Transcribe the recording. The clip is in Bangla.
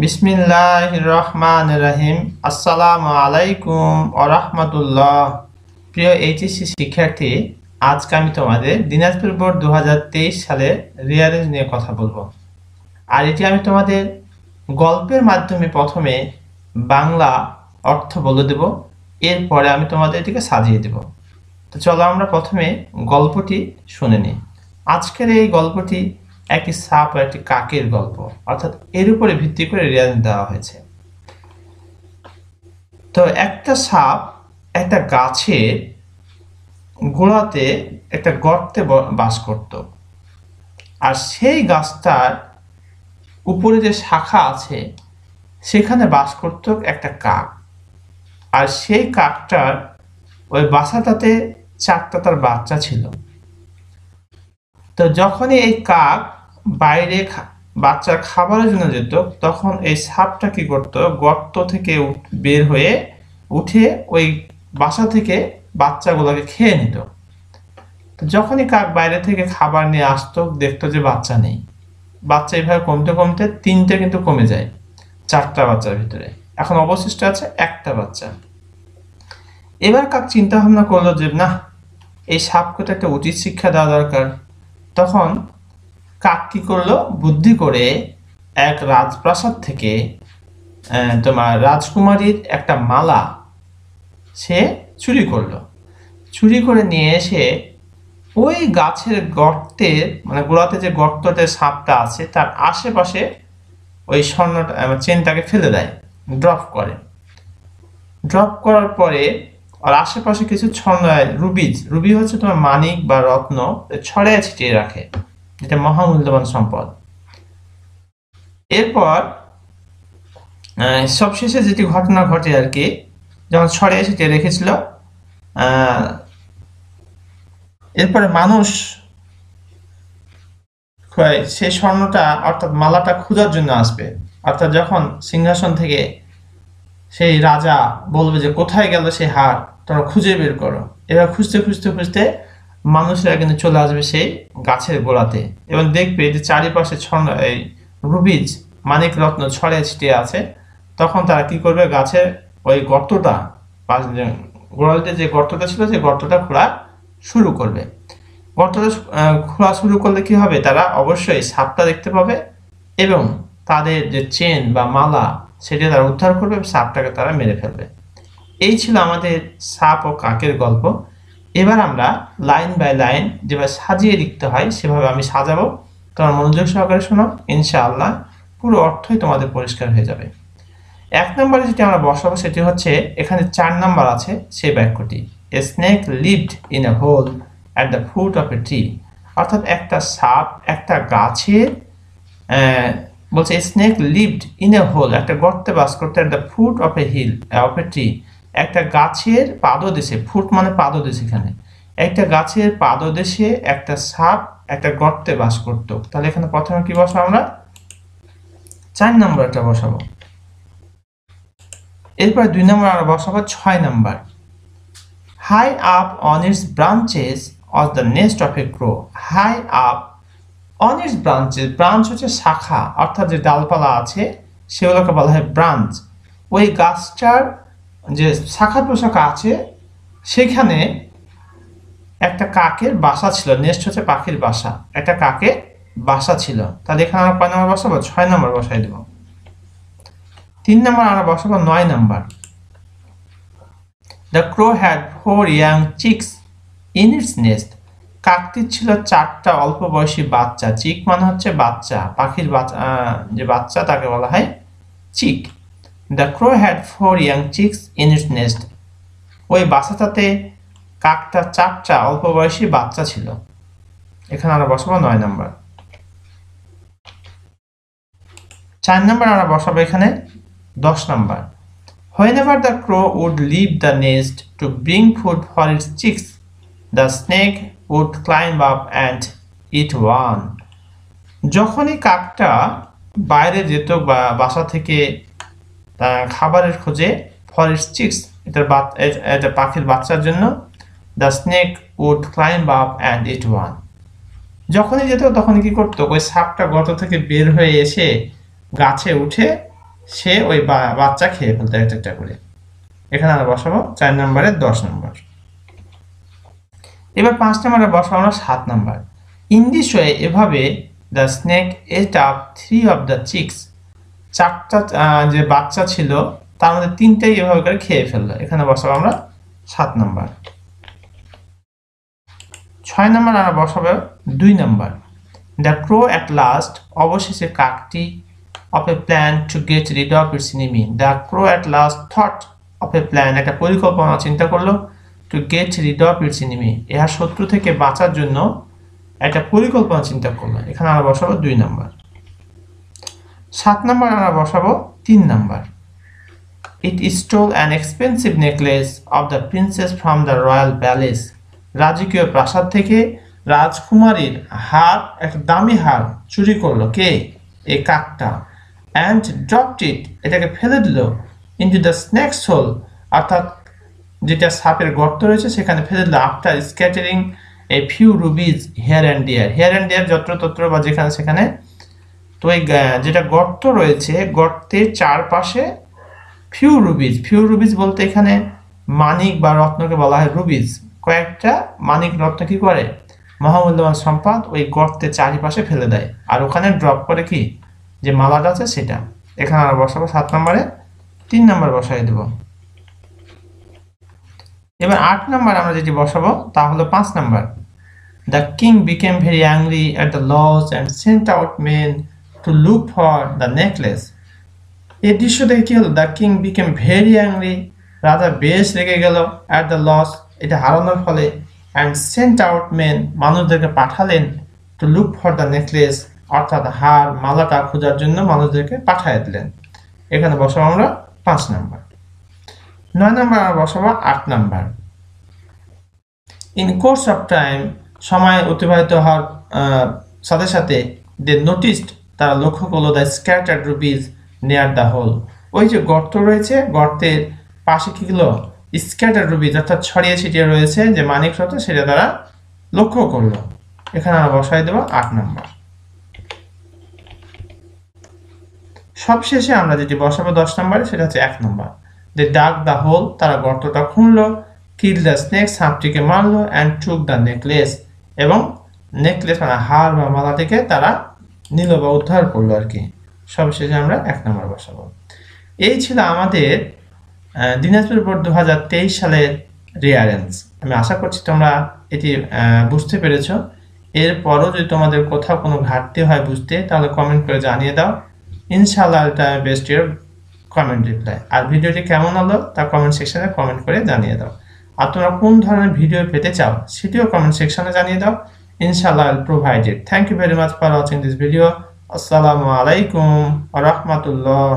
বিসমিল্লাহির রহমানির রহিম। আসসালামু আলাইকুম ওয়া রাহমাতুল্লাহ। প্রিয় এইচএসসি শিক্ষার্থী, আজকে আমি তোমাদের দিনাজপুর বোর্ড 2023 সালে রিয়ারেঞ্জ নিয়ে কথা বলবো। আর এটি আমি তোমাদের গল্পের মাধ্যমে প্রথমে বাংলা অর্থ বলে দেব, এরপরে আমি তোমাদের এটিকে সাজিয়ে দেব। তো চলো আমরা প্রথমে গল্পটি শুনে নিই। আজকের এই গল্পটি একটি সাপ ও একটি কাকের গল্প, অর্থাৎ এর উপরে ভিত্তি করে রিয়ারেঞ্জ দেওয়া হয়েছে। তো একটা সাপ একটা গাছের গোড়াতে একটা গর্তে বাস করত, আর সেই গাছটার উপরে যে শাখা আছে সেখানে বাস করত একটা কাক। আর সেই কাকটার ওই বাসাটাতে 4টা তার বাচ্চা ছিল। তো যখনই এই কাক বাইরে বাচ্চার খাবারের জন্য যেত, তখন এই সাপটা কি করত, গর্ত থেকে বের হয়ে উঠে ওই বাসা থেকে বাচ্চাগুলোকে খেয়ে নিত। তো যখনই কাক বাইরে থেকে খাবার নিয়ে আসতো, দেখতো যে বাচ্চা নেই। বাচ্চা এইভাবে কমতে কমতে 3টে কিন্তু কমে যায় 4টা বাচ্চার ভিতরে। এখন অবশিষ্ট আছে একটা বাচ্চা। এবার কাক চিন্তা ভাবনা করলো যে না, এই সাপকে তো একটা উচিত শিক্ষা দেওয়া দরকার। তখন কাক কি করলো, বুদ্ধি করে এক রাজপ্রাসাদ থেকে তোমার রাজকুমারীর একটা মালা সে চুরি করলো। চুরি করে নিয়ে এসে ওই গাছের গর্তের মানে গোড়াতে যে গর্ততে সাপটা আছে তার আশেপাশে ওই স্বর্ণটা চেনটাকে ফেলে দেয়, ড্রপ করে। ড্রপ করার পরে আর আশেপাশে কিছু রুবি হচ্ছে তোমার মানিক বা রত্ন ছড়াইয়া ছিটিয়ে রাখে, যেটা মহামূল্যবান সম্পদ। এরপর সবশেষে যেটি ঘটনা ঘটে আর কি, যখন ছড়িয়ে ছিটিয়ে রেখেছিল, এরপরে মানুষ সেই স্বর্ণটা অর্থাৎ মালাটা খোঁজার জন্য আসবে। অর্থাৎ যখন সিংহাসন থেকে সেই রাজা বলবে যে কোথায় গেল সেই হার, তোমরা খুঁজে বের করো। এবার খুঁজতে খুঁজতে খুঁজতে মানুষরা কিন্তু চলে আসবে সেই গাছের গোড়াতে এবং দেখবে যে চারিপাশে এই রুবিজ মানিক রত্ন ছড়িয়ে ছিটিয়ে আছে। তখন তারা কি করবে, গাছের ওই গর্তটা গোড়ালিতে যে গর্তটা ছিল সেই গর্তটা খোঁড়া শুরু করবে। গর্তটা খোঁড়া শুরু করলে কি হবে, তারা অবশ্যই সাপটা দেখতে পাবে এবং তাদের যে চেন বা মালা সেটা তারা উদ্ধার করবে, সাপটাকে তারা মেরে ফেলবে। এই ছিল আমাদের সাপ ও কাকের গল্প। এবার আমরা লাইন বাই লাইন যেভাবে সাজিয়ে লিখতে হয় সেভাবে আমি সাজাবো। তোমার মনোযোগ সহকারে শোনো, ইনশাআল্লাহ পুরো অর্থই তোমাদের পরিষ্কার হয়ে যাবে। 1 নম্বরে যেটি আমরা বসাবো সেটি হচ্ছে, এখানে 4 নম্বর আছে সেই বাক্যটি, a snake lived in a hole at the foot of a tree. অর্থাৎ একটা সাপ একটা গাছের বলছে snake lived in a hole, একটা গর্তে বাস করতে, at the foot of a hill of a tree, একটা গাছের পাদদেশে, ফুট মানে পাদদেশ, এখানে একটা গাছের পাদদেশে একটা সাপ একটা গর্তে বাস করত। তাহলে এখানে প্রথমে কি বসাবো আমরা, 4 নম্বরটা বসাবো। এরপর 2 নম্বর আমরা বসাবো 6 নম্বর, high up on its branches of the nest of a crow. High up on its branches, branch হচ্ছে শাখা, অর্থাৎ যে ডালপালা আছে সেগুলোকে বলা হয় ব্রাঞ্চ। ওই গাছটার যে শাখা প্রশাখা আছে সেখানে একটা কাকের বাসা ছিল। নেস্ট হচ্ছে পাখির বাসা, একটা কাকের বাসা ছিল। তাহলে এখানে আমরা 5 নম্বর বসাবো, 6 নম্বর বসাই দেব। 3 নম্বর আমরা বসাবো 9 নম্বর, the crow had 4 young chicks in its nest. কাকটির ছিল 4টা অল্প বয়সী বাচ্চা। চিক মানে হচ্ছে বাচ্চা, পাখির যে বাচ্চা তাকে বলা হয় chick. The crow had 4 young chicks in its nest, ওই বাসাটাতে কাকটা 4টা অল্প বয়সী বাচ্চা ছিল। এখানে আমরা বসাবো 9 নম্বর। 4 নম্বর আমরা বসাবো এখানে 10 নম্বর, whenever the crow would leave the nest to bring food for its chicks, the snake would climb up and eat one. যখনই কাকটা বাইরে যেত বা বাসা থেকে খাবারের খোঁজে, for its chicks, এটা পাখির বাচ্চার জন্য, the snake would climb up and eat one. যখনই যেত তখনই কি করতো, ওই সাপটা গর্ত থেকে বের হয়ে এসে গাছে উঠে সে ওই বাচ্চা খেয়ে ফেলতো একটা একটা করে। এখানে আমরা বসাবো 4 নম্বরে 10 নম্বর। এবার 5 নম্বরে বসাবো আমরা 7 নম্বর। ইন দিস ওয়ে, এভাবে the snake at up 3 of the chicks, 4টা যে বাচ্চা ছিল তার মধ্যে 3টাই এভাবে করে খেয়ে ফেললো। এখানে বসাবো আমরা 7 নম্বর। 6 নম্বর আমরা বসাবো 2 নম্বর। দ্য ক্রো অ্যাট লাস্ট, অবশেষে কাকটি, of a plan to get rid of its enemy. The crow at last thought of a plan, একটা পরিকল্পনা চিন্তা করলো, to get rid of its enemy, ইহা শত্রু থেকে বাঁচার জন্য একটা পরিকল্পনা চিন্তা করলো। এখানে আমরা বসাবো 2 নম্বর। 7 নম্বর আমরা বসাবো 3 নম্বর। It stole an expensive necklace of the princess from the royal palace. রাজকীয় প্রাসাদ থেকে রাজকুমারীর হার, একটা দামি হার চুরি করলো কে? এই কাকটা। and dropped it, এটাকে ফেলে দিল, into the snake's hole, অর্থাৎ যেটা সাপের গর্ত রয়েছে সেখানে ফেলে দিল, after scattering a few rubies here and there, here and there যত্রতত্র বা যেখানে সেখানে। তো এই যেটা গর্ত রয়েছে, গর্তের চারপাশে few rubies বলতে এখানে মানিক বা রত্নকে বলা হয় রুবিজ। কয়েকটা মানিক রত্ন কি করে? মহামূল্যবান সম্পদ ওই গর্তের চারিপাশে ফেলে দেয়, আর ওখানে ড্রপ করে কি যে মালাটা আছে সেটা। এখানে আমরা বসাবো 7 নম্বরে 3 নম্বর বসাই দেব। এবার 8 নম্বর আমরা যেটি বসাবো তা হলো 5 নম্বর। The king became very angry at the loss and sent out men to look for the necklace. এই দৃশ্য দেখে কি হলো? The king became very angry, রাজা বেশ রেগে গেল, at the loss, এটা হারানোর ফলে, and sent out men, মানুষদেরকে পাঠালেন, to look for the necklace, অর্থাৎ হার মালাটা খোঁজার জন্য মানুষদেরকে পাঠিয়ে দিলেন। এখানে বসাবো আমরা 5 নম্বর। 9 নম্বর আমরা বসাবো 8 নম্বর। ইন কোর্স অফ টাইম, সময় অতিবাহিত হওয়ার সাথে সাথে, দে নোটিসড, তারা লক্ষ্য করলো, the scattered rubies near the hole, ওই যে গর্ত রয়েছে গর্তের পাশে কি হলো? স্ক্যাটার্ড রুবিজ, অর্থাৎ ছড়িয়ে ছিটিয়ে রয়েছে যে মানিক রত্ন, সেটা তারা লক্ষ্য করলো। এখানে আমরা বসাই দেবো 8 নম্বর। সবশেষে আমরা যেটি বসাবো 10 নম্বরে সেটা হচ্ছে 1 নম্বর। দে ডাগ দ্য হোল, তারা গর্তটা খুঁড়লো, কিল দ্য স্নেক, সাপটিকে মারলো, অ্যান্ড টুক দ্য নেকলেস, এবং নেকলেস মানে হার বা মালাটিকে তারা নিল বা উদ্ধার করলো আর কি। সবশেষে আমরা 1 নম্বর বসাবো। এই ছিল আমাদের দিনাজপুর বোর্ড 2023 সালের রিয়ারেঞ্জ। আমি আশা করছি তোমরা এটি বুঝতে পেরেছো। এরপরও যদি তোমাদের কোথাও কোনো ঘাটতি হয় বুঝতে, তাহলে কমেন্ট করে জানিয়ে দাও। ইনশাআল্লাহ এটা বেস্ট ইউর কমেন্ট রিপ্লাই। আর ভিডিওটি কেমন হলো তা কমেন্ট সেকশনে কমেন্ট করে জানিয়ে দাও। আর তোমরা কোন ধরনের ভিডিও পেতে চাও সেটিও কমেন্ট সেকশনে জানিয়ে দাও। ইনশাআল্লাহ I will provide it. Thank you very much for watching this video. আসসালামু আলাইকুম ওয়া রাহমাতুল্লাহ।